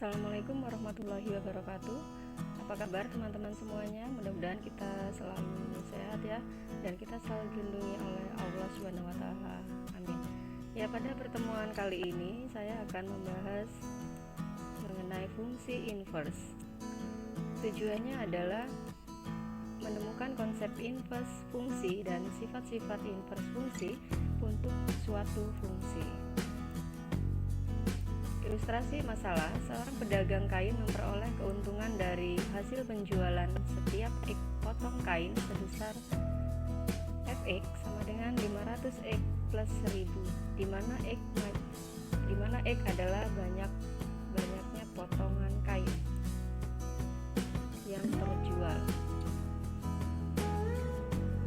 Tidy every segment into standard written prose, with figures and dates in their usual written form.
Assalamualaikum warahmatullahi wabarakatuh. Apa kabar teman-teman semuanya? Mudah-mudahan kita selalu sehat ya, dan kita selalu dilindungi oleh Allah Subhanahu wa taala. Amin. Ya, pada pertemuan kali ini saya akan membahas mengenai fungsi inverse. Tujuannya adalah menemukan konsep inverse fungsi dan sifat-sifat inverse fungsi untuk suatu fungsi. Ilustrasi masalah, seorang pedagang kain memperoleh keuntungan dari hasil penjualan setiap X potong kain sebesar Fx sama dengan 500 X plus 1000, di mana X adalah banyaknya potongan kain yang terjual.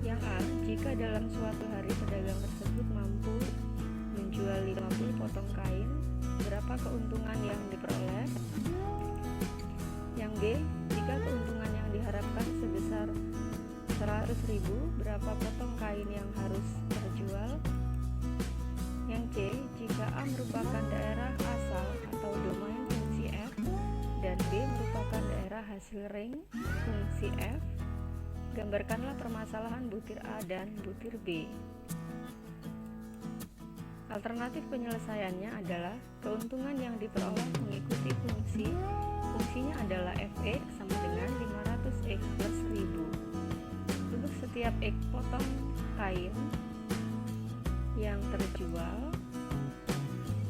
Yang A, jika dalam suatu hari pedagang tersebut mampu menjual 50 potong kain, berapa keuntungan yang diperoleh? Yang B, jika keuntungan yang diharapkan sebesar 100.000, berapa potong kain yang harus terjual? Yang C, jika A merupakan daerah asal atau domain fungsi F dan B merupakan daerah hasil ring fungsi F, gambarkanlah permasalahan butir A dan butir B. Alternatif penyelesaiannya adalah keuntungan yang diperoleh mengikuti fungsinya adalah Fx sama dengan 500 X plus 1000. Untuk setiap X potong kain yang terjual,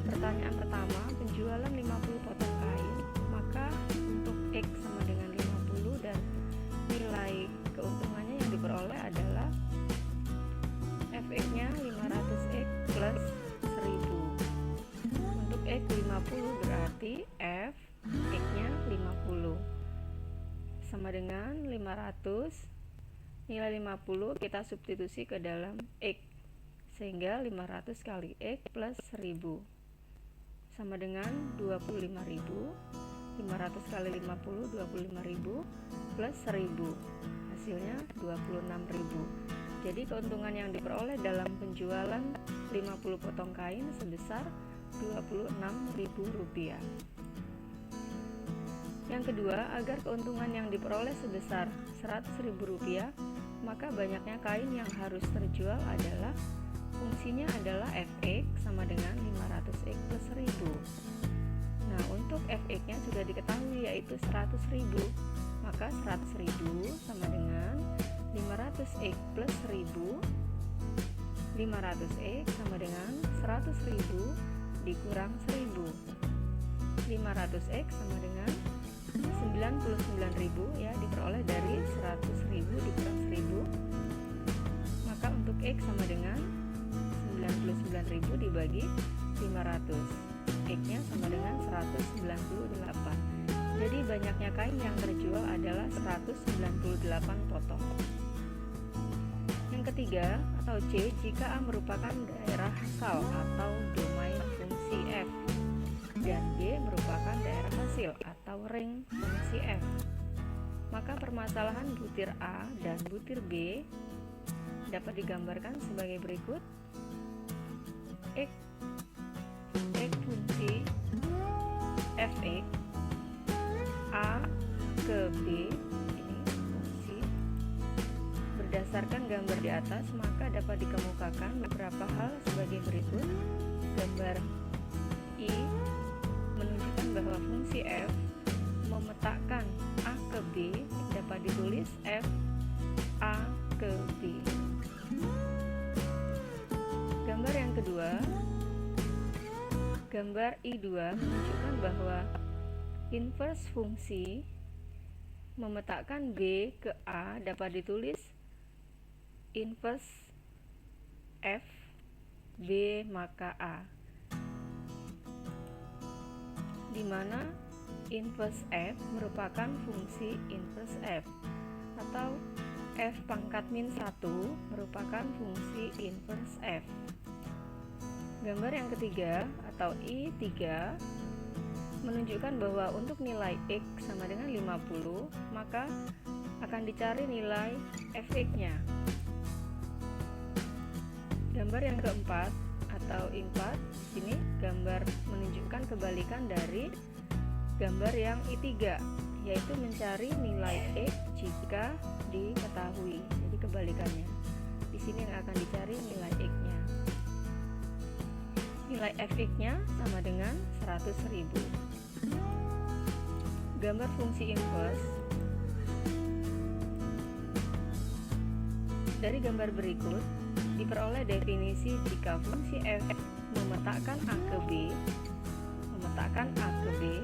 pertanyaan pertama, penjualan 50 potong kain, maka untuk X sama dengan 50 dan nilai keuntungannya yang diperoleh adalah Fx-nya 500 X plus 1000. Untuk X 50 berarti F X-nya 50 sama dengan 500, nilai 50 kita substitusi ke dalam X, sehingga 500 kali X plus 1000 sama dengan 25.000. 500 kali 50 25.000 plus 1000, hasilnya 26.000. Jadi keuntungan yang diperoleh dalam penjualan 50 potong kain sebesar Rp26.000. Yang kedua, agar keuntungan yang diperoleh sebesar Rp100.000, maka banyaknya kain yang harus terjual adalah fungsinya adalah Fx sama dengan 500x plus 1000. Nah, untuk Fx-nya sudah diketahui yaitu 100.000, maka 100.000 sama dengan 500x plus 1000. 500x sama dengan 100.000 dikurang 1000. 500x sama dengan 99.000 ya, diperoleh dari 100.000 dikurang 1000. Maka untuk x sama dengan 99.000 dibagi 500. X-nya sama dengan 198. Jadi banyaknya kain yang terjual adalah 198 potong. Yang ketiga atau C, jika A merupakan daerah asal atau domain fungsi F dan B merupakan daerah hasil atau ring fungsi F, maka permasalahan butir A dan butir B dapat digambarkan sebagai berikut. X fungsi Fx A ke B, ini fungsi. Berdasarkan gambar di atas, maka dapat dikemukakan beberapa hal sebagai berikut. Gambar I menunjukkan bahwa fungsi F memetakan A ke B dapat ditulis F A ke B. Gambar yang kedua, gambar I2 menunjukkan bahwa inverse fungsi memetakan B ke A dapat ditulis inverse F B maka A, di mana inverse F merupakan fungsi inverse F, atau F pangkat min 1 merupakan fungsi inverse F. Gambar yang ketiga atau I3 menunjukkan bahwa untuk nilai X sama dengan 50, maka akan dicari nilai Fx-nya. Gambar yang keempat atau I4, sini gambar menunjukkan kebalikan dari gambar yang I3, yaitu mencari nilai X jika diketahui. Jadi kebalikannya. Di sini yang akan dicari nilai X-nya. Nilai fx-nya sama dengan 100.000. Gambar fungsi inverse. Dari gambar berikut diperoleh definisi jika fungsi f memetakan A ke B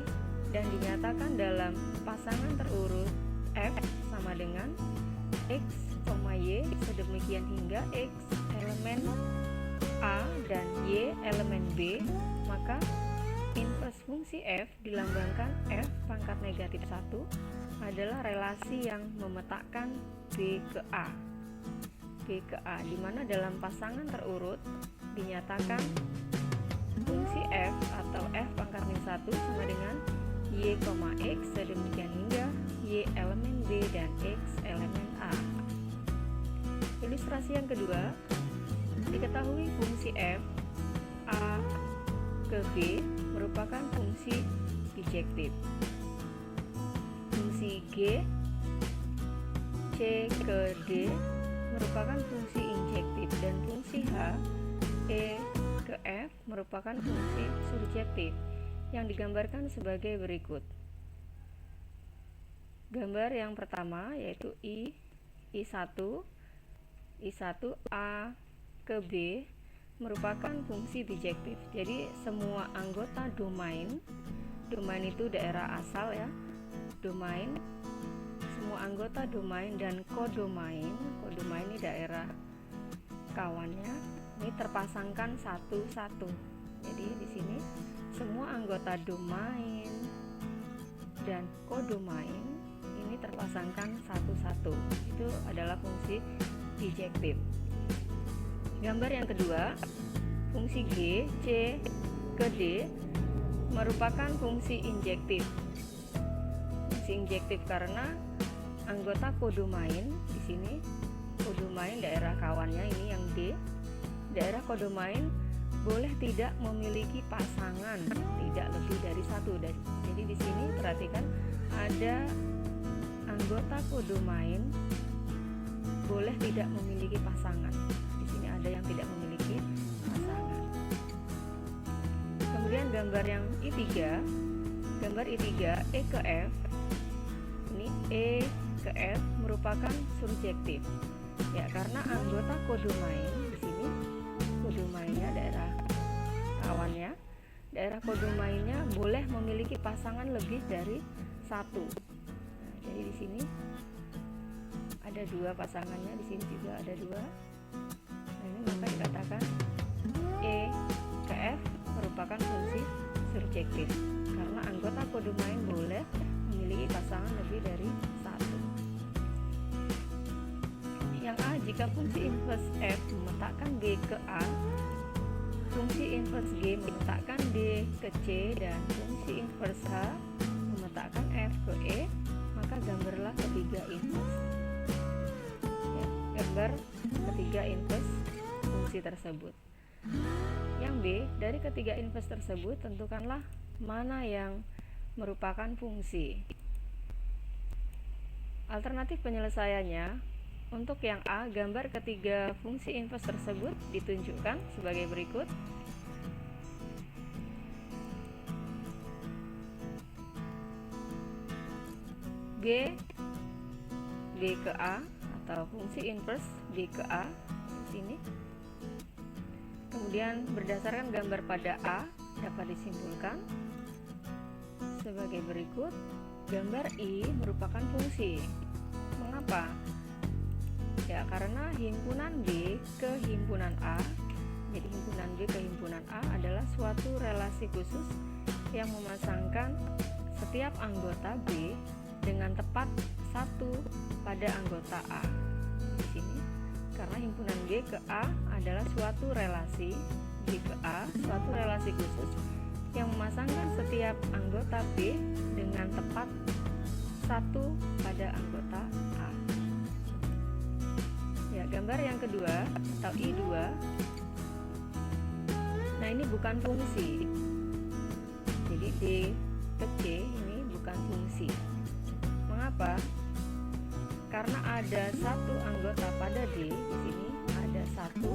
dan dinyatakan dalam pasangan terurut f sama dengan x, y sedemikian hingga x elemen A dan y elemen B, maka inverse fungsi f dilambangkan f pangkat negatif 1 adalah relasi yang memetakan B ke A, di mana dalam pasangan terurut dinyatakan fungsi f atau f pangkat min 1 sama dengan y, x sedemikian hingga y elemen B dan x elemen A. Ilustrasi yang kedua, diketahui fungsi f A ke B merupakan fungsi bijektif. Fungsi G C ke D merupakan fungsi injektif dan fungsi H E ke F merupakan fungsi surjektif yang digambarkan sebagai berikut. Gambar yang pertama yaitu I1 A ke B merupakan fungsi bijektif. Jadi semua anggota domain itu daerah asal ya, semua anggota domain dan kodomain ini daerah kawannya, ini terpasangkan satu-satu. Jadi di sini semua anggota domain dan kodomain ini terpasangkan satu-satu. Itu adalah fungsi bijektif. Gambar yang kedua, fungsi G, C ke D merupakan fungsi injektif. Fungsi injektif karena anggota kodomain di sini, kodomain daerah kawannya ini yang D, daerah kodomain boleh tidak memiliki pasangan, tidak lebih dari satu. Jadi di sini perhatikan ada anggota kodomain boleh tidak memiliki pasangan. Di sini ada yang tidak memiliki pasangan. Kemudian gambar yang I3, gambar I3 E ke F. Ini E ke F merupakan surjektif. Ya, karena anggota kodomain di sini kodomainnya daerah kawannya, daerah kodomainnya boleh memiliki pasangan lebih dari satu. Nah, jadi di sini ada dua pasangannya, di sini juga ada dua. Nah, ini maka dikatakan E ke F merupakan fungsi surjektif karena anggota kodomain boleh memiliki pasangan lebih dari satu. Yang A, jika fungsi inverse F memetakan B ke A, fungsi inverse G memetakan D ke C, dan fungsi inverse H memetakan F ke E, maka gambarlah ketiga inverse. Ya, gambar ketiga inverse fungsi tersebut. Yang B, dari ketiga inverse tersebut tentukanlah mana yang merupakan fungsi. Alternatif penyelesaiannya, untuk yang A, gambar ketiga fungsi inverse tersebut ditunjukkan sebagai berikut. B ke A atau fungsi inverse B ke A di sini. Kemudian berdasarkan gambar pada A dapat disimpulkan sebagai berikut. Gambar I merupakan fungsi. Mengapa? Ya, karena himpunan B ke himpunan A, jadi himpunan B ke himpunan A adalah suatu relasi khusus yang memasangkan setiap anggota B dengan tepat satu pada anggota A. Di sini, karena himpunan B ke A adalah suatu relasi, B ke A, suatu relasi khusus yang memasangkan setiap anggota B dengan tepat satu pada anggota A. Ya, gambar yang kedua atau I2. Nah, ini bukan fungsi. Jadi D ke C ini bukan fungsi. Mengapa? Karena ada satu anggota pada D, di sini ada satu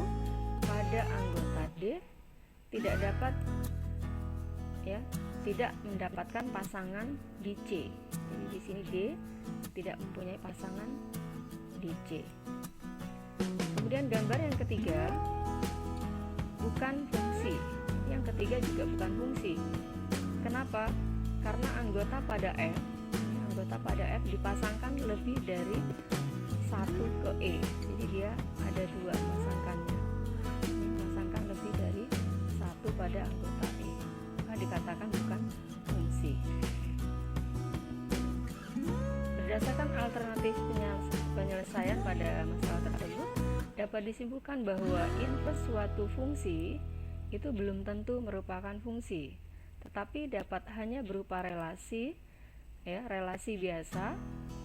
pada anggota D tidak dapat tidak mendapatkan pasangan di C. Jadi di sini D tidak mempunyai pasangan di C. Kemudian gambar yang ketiga bukan fungsi. Yang ketiga juga bukan fungsi. Kenapa? Karena anggota pada F dipasangkan lebih dari satu ke E. Jadi dia ada dua pasangkannya. Dipasangkan lebih dari satu pada anggota E. Maka dikatakan bukan fungsi. Berdasarkan alternatif penyelesaian pada masalah tersebut, dapat disimpulkan bahwa inverse suatu fungsi itu belum tentu merupakan fungsi, tetapi dapat hanya berupa relasi, relasi biasa.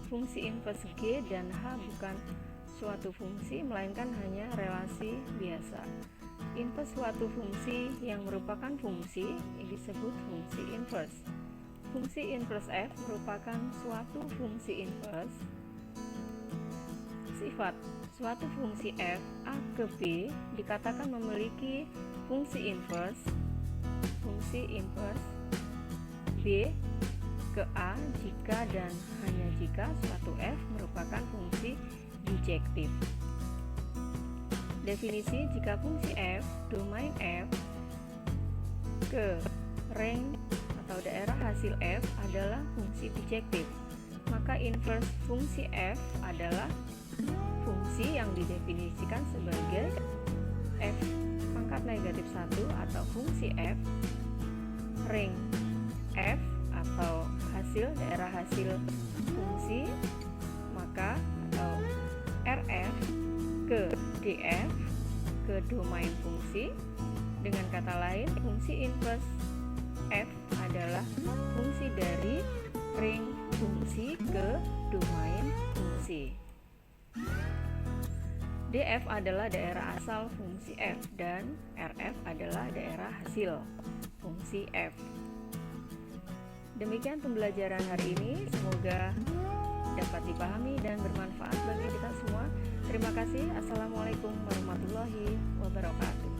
Fungsi inverse G dan H bukan suatu fungsi, melainkan hanya relasi biasa. Inverse suatu fungsi yang merupakan fungsi disebut fungsi inverse. Fungsi inverse F merupakan suatu fungsi inverse. Sifat suatu fungsi f A ke B dikatakan memiliki fungsi inverse B ke A jika dan hanya jika suatu f merupakan fungsi bijektif. Definisi: jika fungsi f, domain f, ke range atau daerah hasil f adalah fungsi bijektif, maka inverse fungsi f adalah fungsi yang didefinisikan sebagai f pangkat negatif 1 atau fungsi f ring f atau daerah hasil fungsi, maka atau Rf ke Df ke domain fungsi. Dengan kata lain, fungsi inverse f adalah fungsi dari ring fungsi ke domain fungsi. Df adalah daerah asal fungsi f dan Rf adalah daerah hasil fungsi f. Demikian pembelajaran hari ini, semoga dapat dipahami dan bermanfaat bagi kita semua. Terima kasih. Assalamualaikum warahmatullahi wabarakatuh.